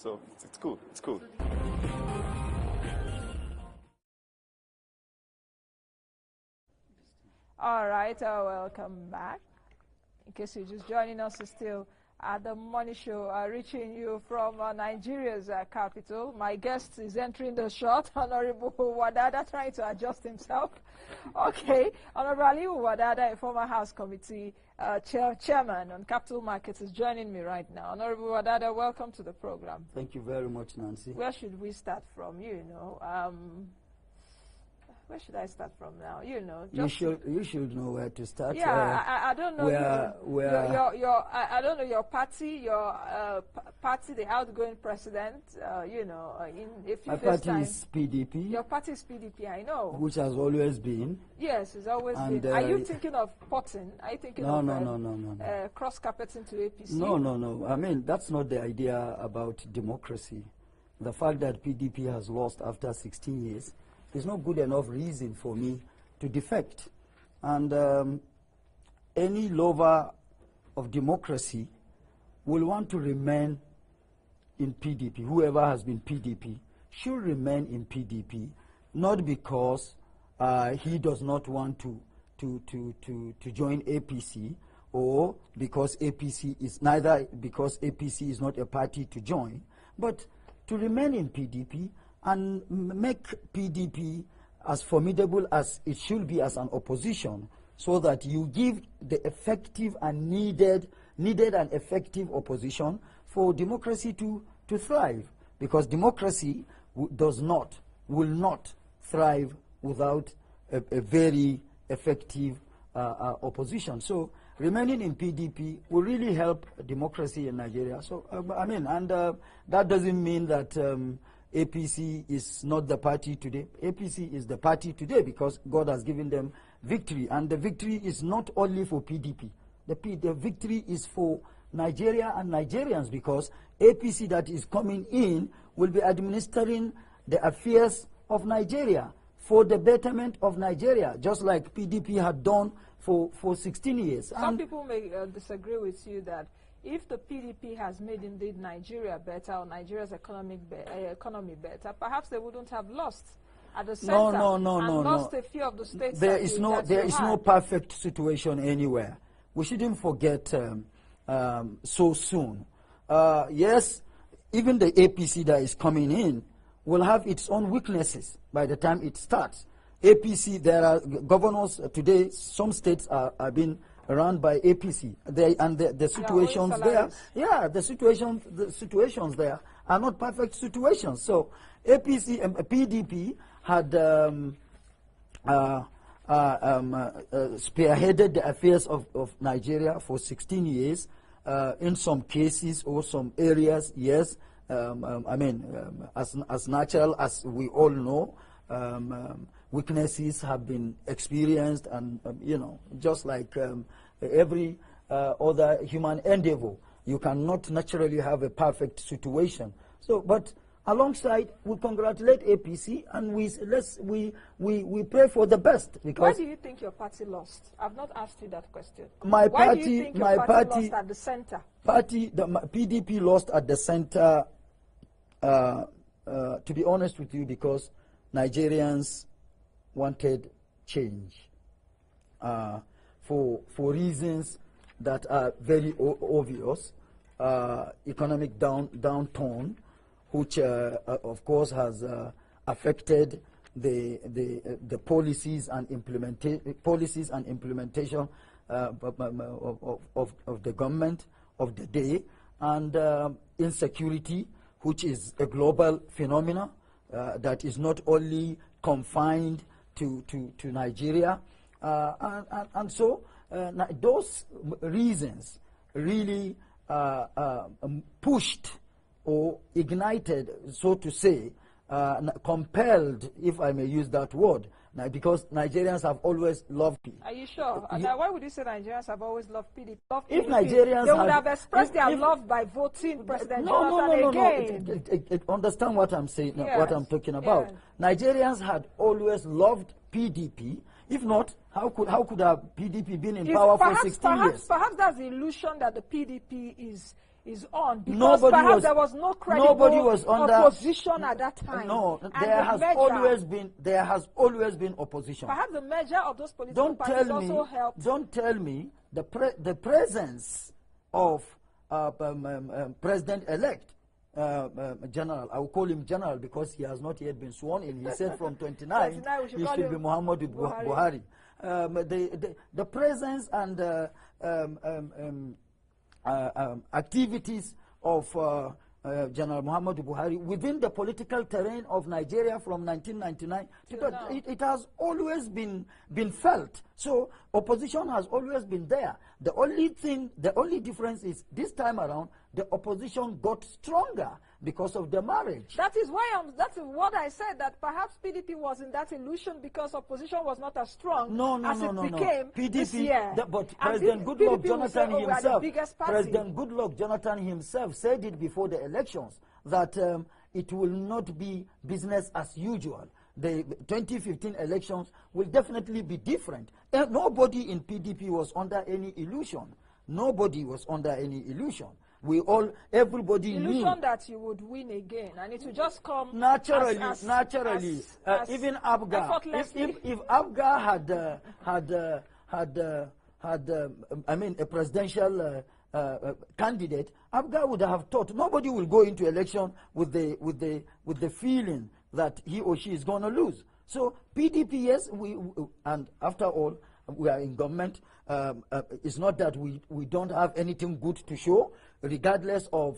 So it's cool. It's cool. All right, welcome back. In case you're just joining us, it's still at the Money Show, reaching you from Nigeria's capital. My guest is entering the shot, Honorable Wadada, trying to adjust himself. Okay, Honorable Aliu Wadada, a former House Committee chairman on capital markets, is joining me right now. Honorable Wadada, welcome to the program. Thank you very much, Nancy. Where should we start from? Where should I start from now? You should know where to start. Yeah, I don't know. I don't know your party, party, the outgoing president. My party is PDP. Your party is PDP, I know. Which has always been. Yes, it's always been. Are you thinking of potting? Are you thinking of no. Cross-carpeting to APC? No. I mean, that's not the idea about democracy. The fact that PDP has lost after 16 years is not good enough reason for me to defect. And any lover of democracy will want to remain in PDP. Whoever has been PDP should remain in PDP, not because he does not want to join APC, or because APC is APC is not a party to join, but to remain in PDP and make PDP as formidable as it should be as an opposition, so that you give the effective and needed and effective opposition for democracy to thrive. Because democracy will not thrive without a very effective opposition. So remaining in PDP will really help democracy in Nigeria. So that doesn't mean that APC is not the party today. APC is the party today because God has given them victory. And the victory is not only for PDP. The victory is for Nigeria and Nigerians, because APC that is coming in will be administering the affairs of Nigeria for the betterment of Nigeria, just like PDP had done for 16 years. Some people may disagree with you that if the PDP has made indeed Nigeria better, or Nigeria's economy better, perhaps they wouldn't have lost at the center lost a few of the states. There is no perfect situation anywhere. We shouldn't forget so soon. Yes, even the APC that is coming in will have its own weaknesses by the time it starts. APC, there are governors today, some states are being run by APC. The situations there, the situations there are not perfect situations. So APC and PDP had spearheaded the affairs of Nigeria for 16 years. In some cases or some areas, yes. As natural as we all know, weaknesses have been experienced, and just like every other human endeavor, you cannot naturally have a perfect situation. So, but alongside, we congratulate APC, and we pray for the best. Because why do you think your party lost? I've not asked you that question. Why do you think your party lost at the center? The PDP lost at the center. To be honest with you, because Nigerians wanted change for reasons that are very obvious. Economic downturn, which of course has affected the policies and implementation of the government of the day, and insecurity, which is a global phenomenon that is not only confined to Nigeria. And so those reasons really pushed or ignited, so to say, compelled, if I may use that word, because Nigerians have always loved PDP. Are you sure? Why would you say Nigerians have always loved PDP? If Nigerians they would have expressed their love by voting President Jonathan again. Understand what I'm saying, what I'm talking about. Yes. Nigerians had always loved PDP. If not, how could PDP been in power for 16 years? Perhaps that's the illusion that the PDP is is on, because Nobody perhaps was- there was no credible nobody was under- opposition at that time. No, And there the has always been opposition. perhaps the merger of those political Don't parties tell me. also helped. Don't tell me the presence of President-elect General. I will call him General because he has not yet been sworn in. He said from 29 29 we should he call should him be Muhammadu Buhari. Buhari. The presence and activities of General Muhammadu Buhari within the political terrain of Nigeria from 1999 Till now. it has always been felt. So opposition has always been there. The only difference is this time around the opposition got stronger because of the marriage. That is what I said, that perhaps PDP was in that illusion because opposition was not as strong as it became this year. But And President PDP Goodluck will say, Jonathan "Oh, we are the himself, biggest party." President Goodluck Jonathan himself said it before the elections that it will not be business as usual. The 2015 elections will definitely be different. And nobody in PDP was under any illusion. Nobody was under any illusion. Everybody knew. Illusion that you would win again, and it will just come Naturally, even Abga. effortlessly. If Abga had a presidential candidate, Abga would have thought nobody will go into election with the feeling that he or she is going to lose. So PDP, yes, and after all, we are in government. It's not that we don't have anything good to show, regardless of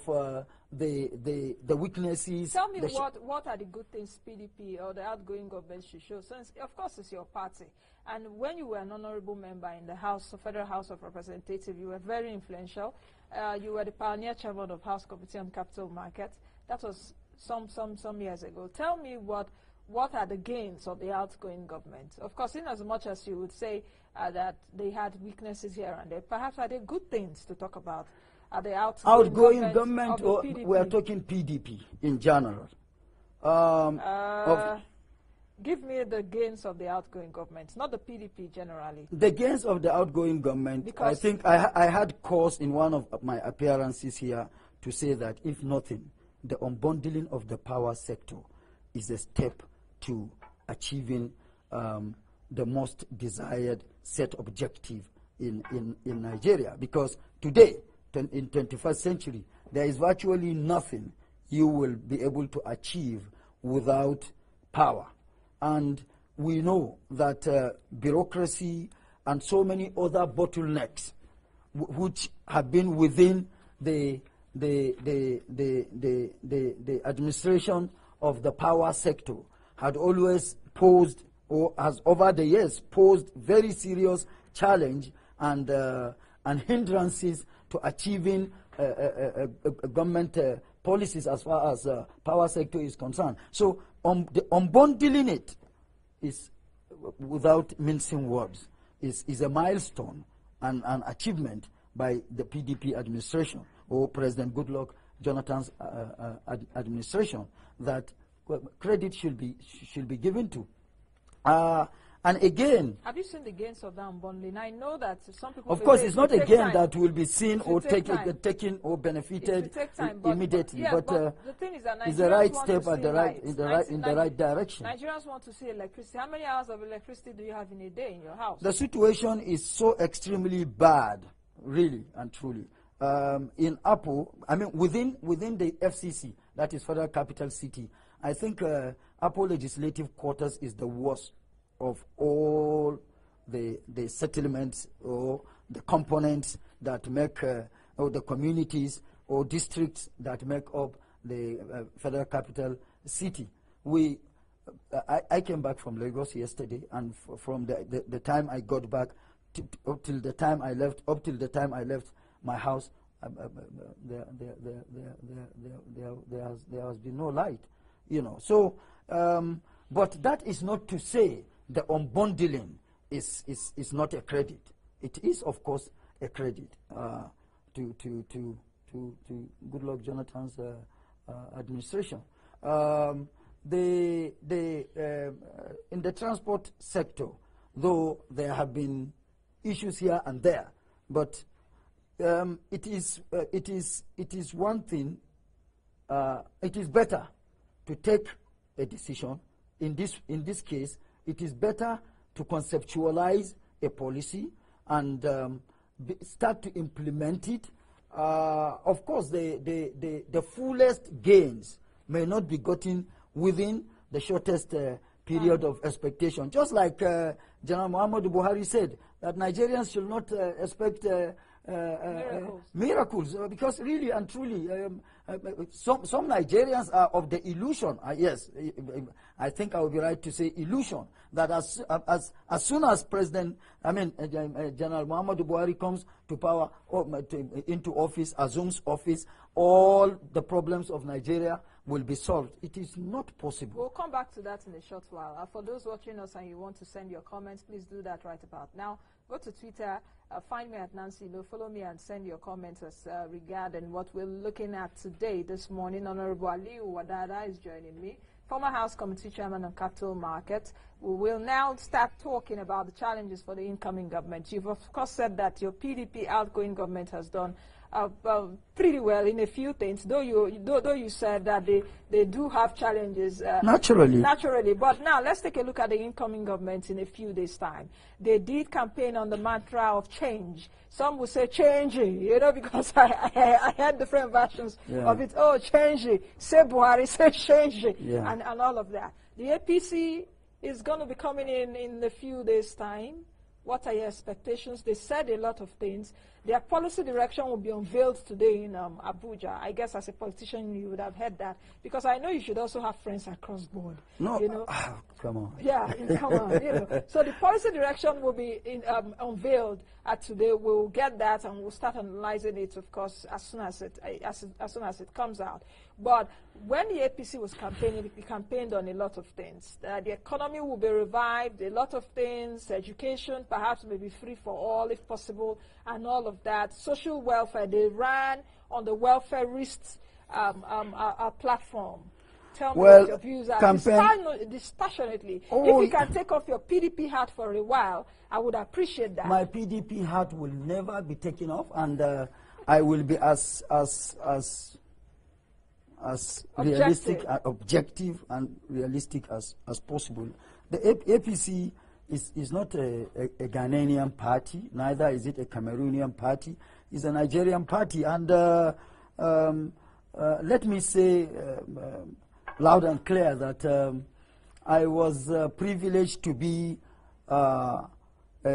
the weaknesses. Tell me what are the good things PDP or the outgoing government should show? Since, of course, it's your party. And when you were an honorable member in the Federal House of Representatives, you were very influential. You were the pioneer chairman of House Committee on Capital Markets. That was some years ago. Tell me what are the gains of the outgoing government? Of course, in as much as you would say that they had weaknesses here and there, perhaps are there good things to talk about? Are the outgoing government or PDP? we are talking PDP in general. Give me the gains of the outgoing government, not the PDP generally. The gains of the outgoing government, Because I think I had cause in one of my appearances here to say that if nothing, the unbundling of the power sector is a step to achieving the most desired set objective in Nigeria. Because today, in 21st century, there is virtually nothing you will be able to achieve without power. And we know that bureaucracy and so many other bottlenecks which have been within the administration of the power sector had always posed, or has over the years posed, very serious challenge and hindrances to achieving government policies as far as power sector is concerned. So the unbundling it is, without mincing words, is a milestone and an achievement by the PDP administration or President Goodluck Jonathan's administration that credit should be given to. And again, have you seen the gains of that unbundling? I know that some people. Of course, it's not a gain that will be seen or taken or benefited immediately, but the thing is that it's the right step at the right direction. Nigerians want to see electricity. How many hours of electricity do you have in a day in your house? The situation is so extremely bad, really and truly. In Apo, I mean, within the FCC, that is Federal Capital City, I think Apo Legislative Quarters is the worst of all the settlements or the components that make or the communities or districts that make up the Federal Capital City. I came back from Lagos yesterday, and from the time I got back up till the time I left my house, there has been no light, you know. So, but that is not to say the unbundling is not a credit. It is, of course, a credit to Goodluck Jonathan's administration. In the transport sector, though there have been issues here and there, but it is one thing. It is better to take a decision. In this case, it is better to conceptualize a policy and start to implement it. Of course, the fullest gains may not be gotten within the shortest period of expectation. Just like General Muhammadu Buhari said, that Nigerians should not expect miracles, because really and truly, some Nigerians are of the illusion. Yes, I think I would be right to say illusion, that as soon as General Muhammadu Buhari comes to power, into office, assumes office, all the problems of Nigeria will be solved. It is not possible. We'll come back to that in a short while. For those watching us and you want to send your comments, please do that right about now. Go to Twitter, find me at Nancy Lo, follow me and send your comments as regarding what we're looking at today, this morning. Honorable Aliyu Wadada is joining me, former House Committee Chairman on Capital Markets. We will now start talking about the challenges for the incoming government. You've of course said that your PDP outgoing government has done pretty well in a few things, though you said that they do have challenges. Naturally. But now let's take a look at the incoming government in a few days' time. They did campaign on the mantra of change. Some will say changing, because I had different versions of it. Oh, changing. Say Buhari, say changing, and all of that. The APC is going to be coming in a few days' time. What are your expectations? They said a lot of things. Their policy direction will be unveiled today in Abuja. I guess as a politician you would have heard that, because I know you should also have friends across board. No, come on. Yeah, come on. So the policy direction will be unveiled today. We'll get that and we'll start analyzing it, of course, as soon as it comes out. But when the APC was campaigning, it campaigned on a lot of things. The economy will be revived, a lot of things, education perhaps may be free for all if possible, and all of that. Social welfare, they ran on the welfareist platform. Tell me what your views are. Dispassionately. If you can take off your PDP hat for a while, I would appreciate that. My PDP hat will never be taken off, and I will be as realistic, objective and realistic as possible. The APC is not a Ghanaian party, neither is it a Cameroonian party. It's a Nigerian party, and let me say loud and clear that I was privileged to be a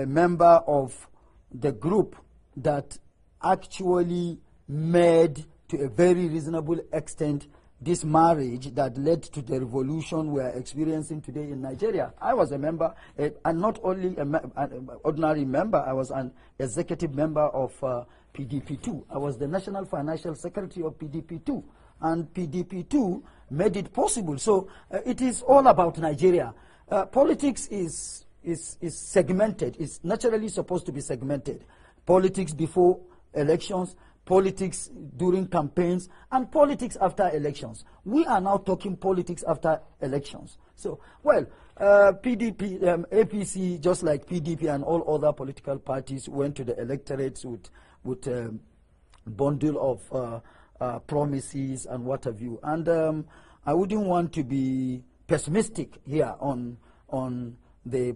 member of the group that actually made, to a very reasonable extent, this marriage that led to the revolution we are experiencing today in Nigeria. I was a member, and not only an ordinary member, I was an executive member of PDP2. I was the National Financial Secretary of PDP2, and PDP2 made it possible. So it is all about Nigeria. Politics is segmented. It's naturally supposed to be segmented. Politics before elections, politics during campaigns, and politics after elections. We are now talking politics after elections. So, well, APC, just like PDP and all other political parties, went to the electorates with a bundle of promises and what have you. And I wouldn't want to be pessimistic here on the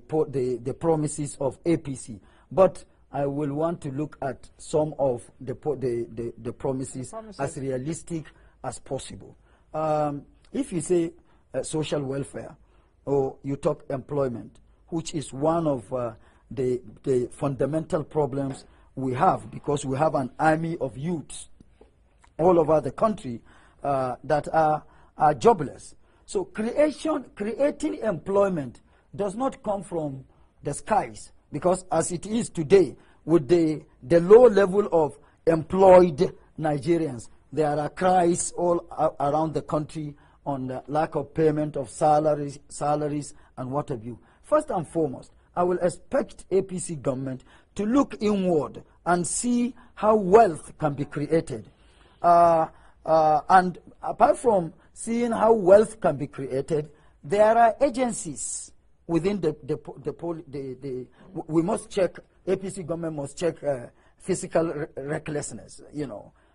promises of APC, but I will want to look at some of the promises as realistic as possible. If you say social welfare, or you talk employment, which is one of the fundamental problems we have, because we have an army of youths all over the country that are jobless. So creating employment does not come from the skies, because as it is today, with the low level of employed Nigerians, there are cries all around the country on the lack of payment of salaries and what have you. First and foremost, I will expect APC government to look inward and see how wealth can be created. And apart from seeing how wealth can be created, there are agencies within we must check, APC government must check fiscal recklessness,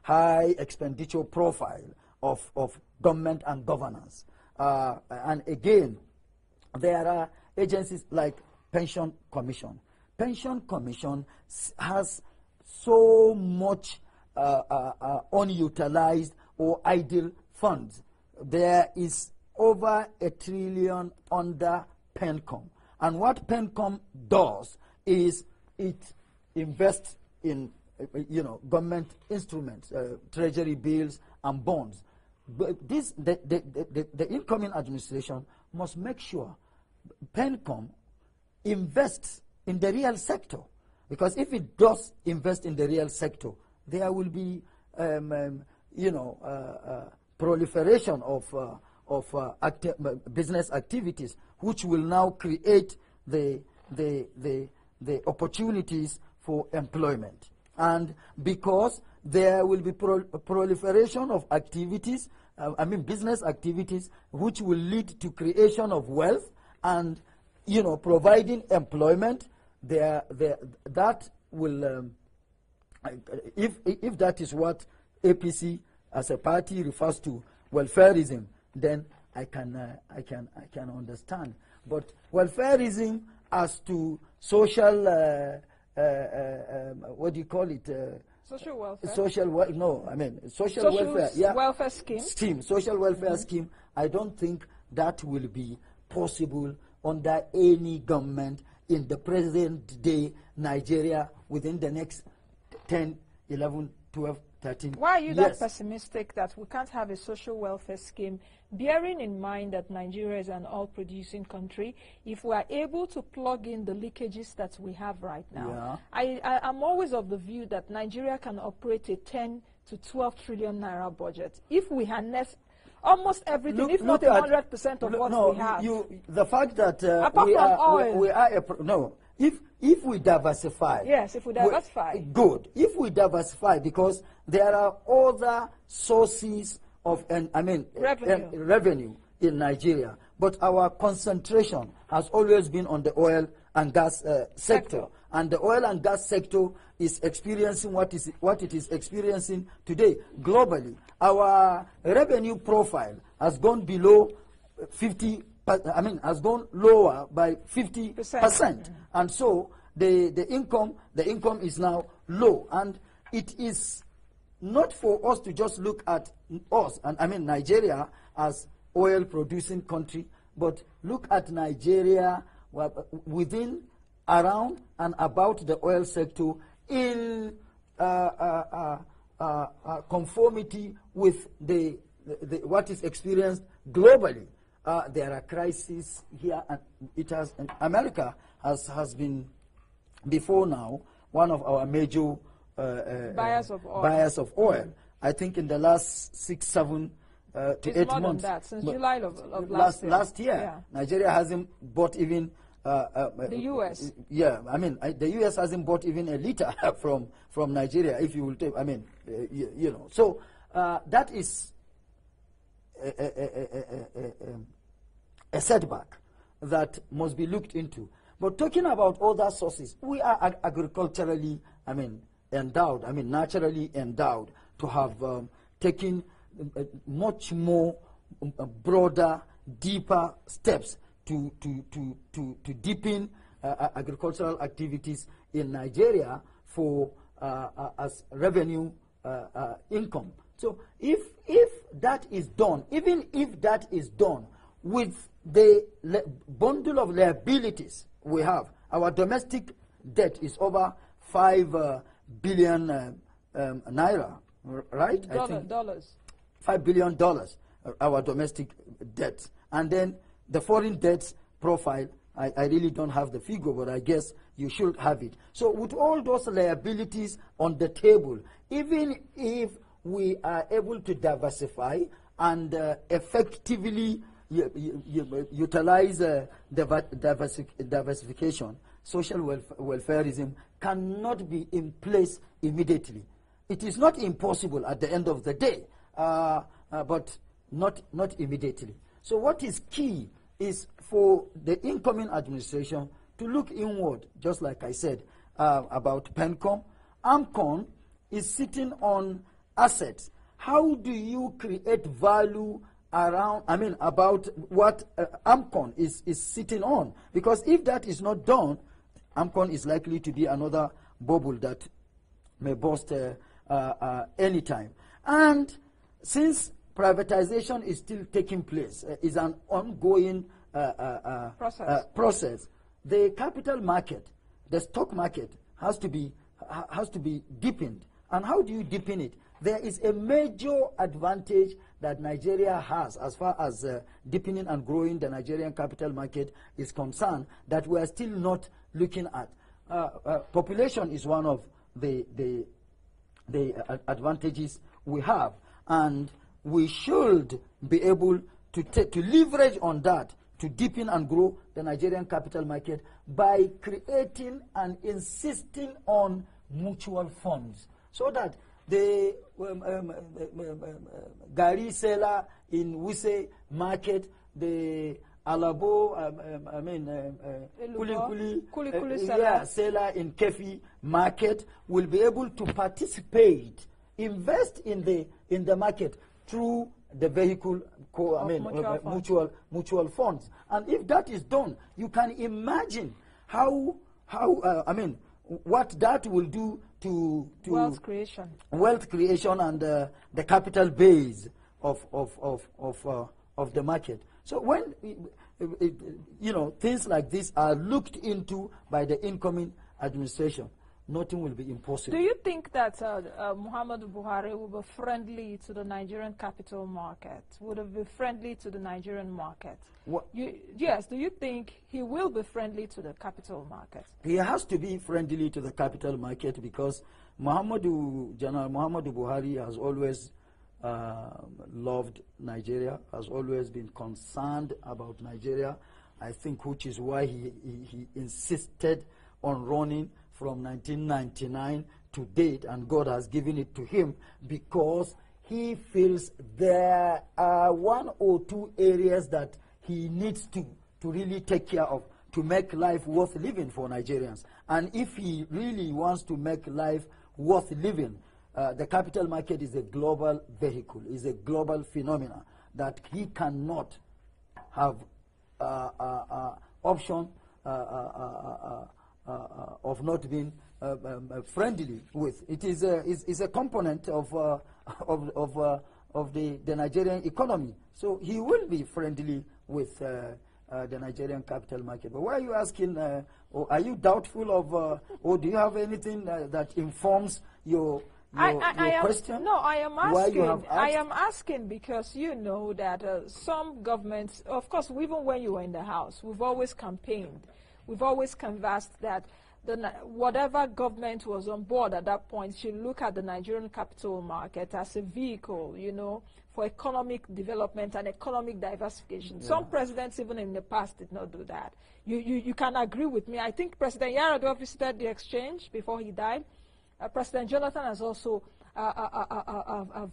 high expenditure profile of government and governance. And again, there are agencies like Pension Commission. Pension Commission has so much unutilized or idle funds. There is over $1 trillion under PENCOM. And what PENCOM does is it invests in government instruments, treasury bills and bonds. But the incoming administration must make sure PENCOM invests in the real sector, because if it does invest in the real sector, there will be proliferation of business activities, which will now create the opportunities for employment. And because there will be proliferation of activities, business activities, which will lead to creation of wealth and, providing employment, that will, if that is what APC as a party refers to welfareism, then I can understand. But welfareism as to social, what do you call it? Social welfare. Social welfare. Yeah. Welfare scheme. Social welfare scheme. I don't think that will be possible under any government in the present day Nigeria within the next 10, 11, 12, 13 Why are you years. that pessimistic that we can't have a social welfare scheme, bearing in mind that Nigeria is an oil-producing country? If we are able to plug in the leakages that we have right now, I'm always of the view that Nigeria can operate a 10 to 12 trillion naira budget if we harness almost everything, if not 100% of what we have. The fact that if we diversify. Yes, if we diversify. Good. If we diversify, because there are other sources of revenue in Nigeria, but our concentration has always been on the oil and gas sector. And the oil and gas sector is experiencing what it is experiencing today globally. Our revenue profile has gone below 50. Has gone lower by 50%, and so the income is now low, and it is not for us to just look at us, and Nigeria as oil-producing country, but look at Nigeria within, around, and about the oil sector in conformity with what is experienced globally. There are crises here, and America has been before now one of our major buyers of oil. I think in the last 6, 7 to 8 more months. Than that, since July of last year. Yeah. Nigeria hasn't bought even the U.S. Yeah, the U.S. hasn't bought even a liter from Nigeria. If you will take, so that is a setback that must be looked into. But talking about other sources, we are agriculturally, endowed, naturally endowed to have taken much more broader, deeper steps to deepen agricultural activities in Nigeria for as revenue income. So if that is done, even if that is done with the bundle of liabilities we have, our domestic debt is over 5 billion naira, right? Dollars. $5 billion, our domestic debt. And then the foreign debt profile, I really don't have the figure, but I guess you should have it. So with all those liabilities on the table, even if we are able to diversify and effectively utilize diversification, social welfareism cannot be in place immediately. It is not impossible at the end of the day, but not immediately. So what is key is for the incoming administration to look inward, just like I said, about PENCOM, AMCON is sitting on assets. How do you create value around, about what AMCON is sitting on? Because if that is not done, AMCON is likely to be another bubble that may burst anytime. And since privatization is still taking place, is an ongoing process, the capital market, the stock market, has to be deepened. And how do you deepen it? There is a major advantage that Nigeria has as far as deepening and growing the Nigerian capital market is concerned that we are still not looking at. Population is one of the advantages we have, and we should be able to leverage on that to deepen and grow the Nigerian capital market by creating and insisting on mutual funds, so that the Gari seller in Wuse market, the Alabo, Kuli seller in Kefi market will be able to participate, invest in the market through the vehicle mutual funds. And if that is done, you can imagine what that will do to wealth creation and the capital base of the market. So when things like this are looked into by the incoming administration, nothing will be impossible. Do you think that Muhammadu Buhari will be friendly to the Nigerian capital market? Would it be friendly to the Nigerian market? Yes, do you think he will be friendly to the capital market? He has to be friendly to the capital market because General Muhammadu Buhari has always loved Nigeria, has always been concerned about Nigeria, I think, which is why he insisted on running from 1999 to date, and God has given it to him because he feels there are one or two areas that he needs to really take care of to make life worth living for Nigerians. And if he really wants to make life worth living, the capital market is a global vehicle, is a global phenomenon that he cannot have option of not being friendly with. It is a component of the Nigerian economy. So he will be friendly with the Nigerian capital market. But why are you asking, or are you doubtful of, or do you have anything that informs your question? No, I am asking. Why you have asked? I am asking because you know that some governments, of course, even when you were in the House, we've always campaigned. We've always canvassed that whatever government was on board at that point should look at the Nigerian capital market as a vehicle, for economic development and economic diversification. Yeah. Some presidents, even in the past, did not do that. You can agree with me. I think President Yar'Adua visited the exchange before he died. President Jonathan has also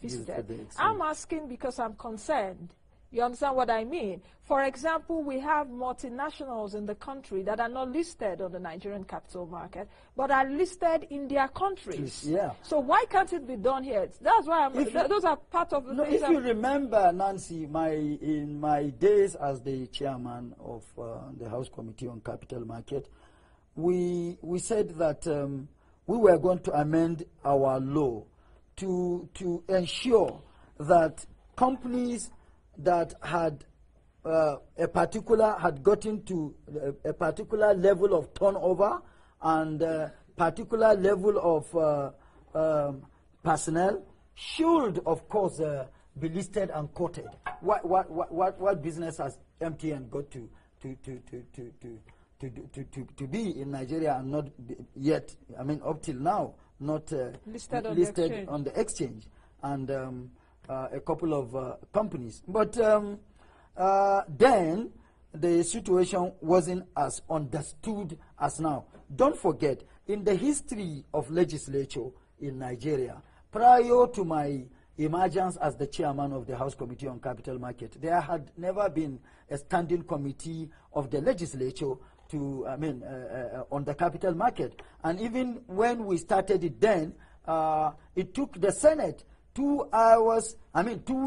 visited. I'm asking because I'm concerned. You understand what I mean? For example, we have multinationals in the country that are not listed on the Nigerian capital market, but are listed in their countries. Yeah. So why can't it be done here? That's why those are part of the things. If you remember, Nancy, in my days as the chairman of the House Committee on Capital Market, we said that we were going to amend our law to ensure that companies that had gotten to a particular level of turnover and particular level of personnel should, of course, be listed and quoted. What business has MTN got to be in Nigeria and not yet? Up till now, not listed on the exchange, and a couple of companies. But then the situation wasn't as understood as now. Don't forget, in the history of legislature in Nigeria, prior to my emergence as the chairman of the House Committee on Capital Market, there had never been a standing committee of the legislature on the capital market. And even when we started it then, it took the Senate 2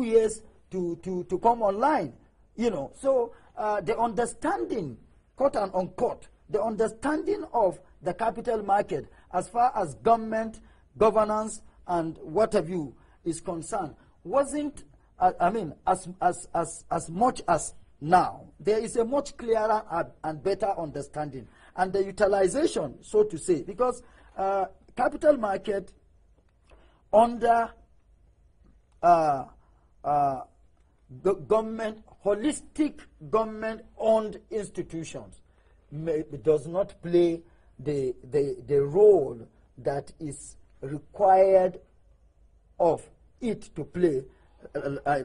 years to come online, you know. So the understanding, quote and unquote, the understanding of the capital market as far as government, governance, and what have you is concerned wasn't, as much as now. There is a much clearer and better understanding. And the utilization, so to say, because capital market under government, holistic government-owned institutions does not play the role that is required of it to play,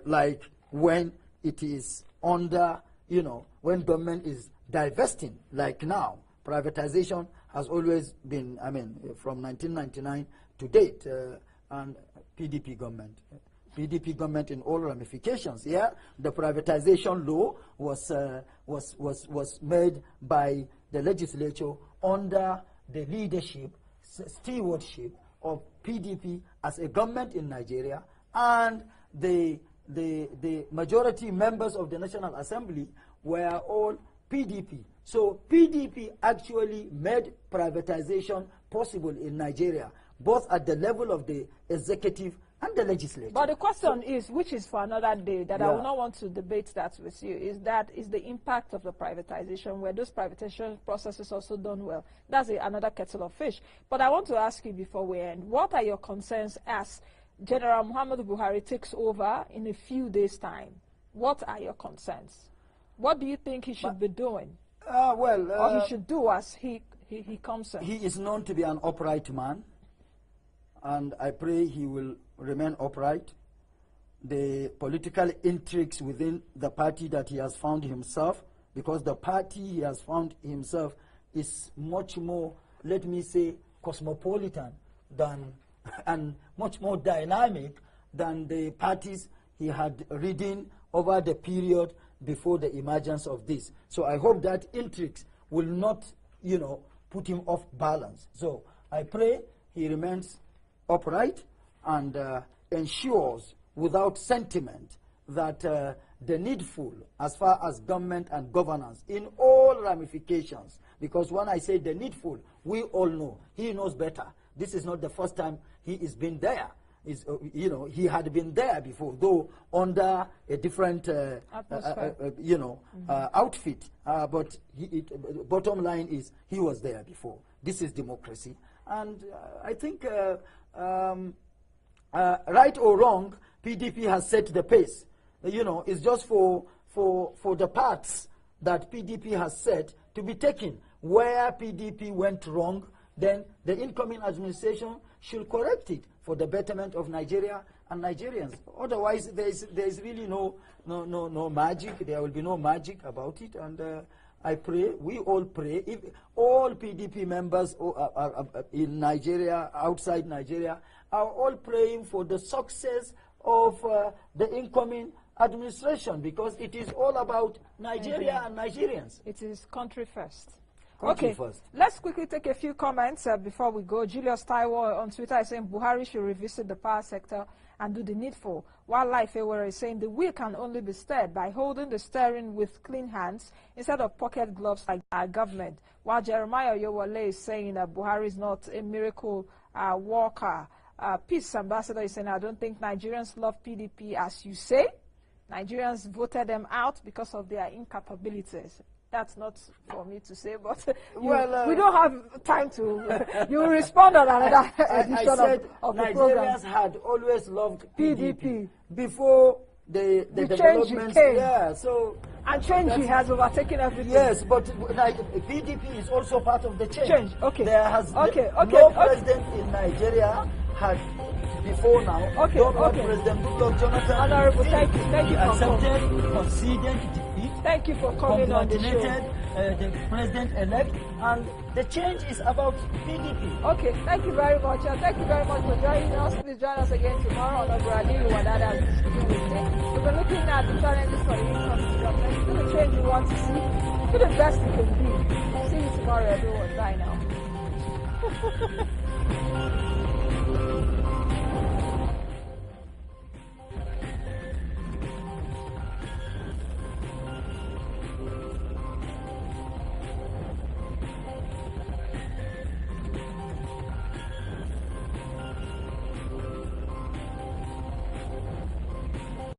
like when it is under, you know, when government is divesting, like now. Privatization has always been, from 1999 to date, and PDP government in all ramifications. Yeah, the privatization law was made by the legislature under the leadership, stewardship of PDP as a government in Nigeria, and the majority members of the National Assembly were all PDP. So PDP actually made privatization possible in Nigeria, both at the level of the executive and the legislature. But the question is, which is for another day, that I will not want to debate that with you, is the impact of the privatization, where those privatization processes also done well. That's another kettle of fish. But I want to ask you before we end, what are your concerns as General Muhammadu Buhari takes over in a few days' time? What are your concerns? What do you think he should be doing? Or he should do as he comes in? He is known to be an upright man, and I pray he will remain upright. The political intrigues within the party that he has found himself, because the party he has found himself is much more, let me say, cosmopolitan than and much more dynamic than the parties he had ridden over the period before the emergence of this. So I hope that intrigues will not, you know, put him off balance. So I pray he remains upright and ensures without sentiment that the needful as far as government and governance in all ramifications, because when I say the needful, we all know, he knows better. This is not the first time he has been there. You know, he had been there before, though under a different, outfit. But bottom line is, he was there before. This is democracy. And I think, right or wrong, PDP has set the pace. You know, it's just for the paths that PDP has set to be taken. Where PDP went wrong, then the incoming administration should correct it for the betterment of Nigeria and Nigerians. Otherwise, there is really no magic. There will be no magic about it. And I pray, we all pray, if all PDP members in Nigeria, outside Nigeria, are all praying for the success of the incoming administration, because it is all about Nigeria and Nigerians. It is country first. Okay, let's quickly take a few comments before we go. Julius Taiwo on Twitter is saying Buhari should revisit the power sector and do the needful, while Life Ewere is saying the wheel can only be steered by holding the steering with clean hands instead of pocket gloves like our government, while Jeremiah Yowale is saying that Buhari is not a miracle worker. Peace Ambassador is saying, I don't think Nigerians love PDP as you say. Nigerians voted them out because of their incapabilities. That's not for me to say, but we don't have time to. You will respond on another edition of the program. Nigerians had always loved PDP before the developments. Yeah, so and change has overtaken everything. Yes, but PDP is also part of the change. Okay. There has no president in Nigeria had before now. President Goodluck Jonathan. Honorable, thank you. Accepted, conceded defeat. Thank you for coming on the show. The president-elect, and the change is about PDP. Okay, thank you very much. Thank you very much for joining us. Please join us again tomorrow on Obradi Wadada. We've been looking at the challenges for the income government. Do the change you want to see. Do the best you can be. Sorry, everyone. Bye now.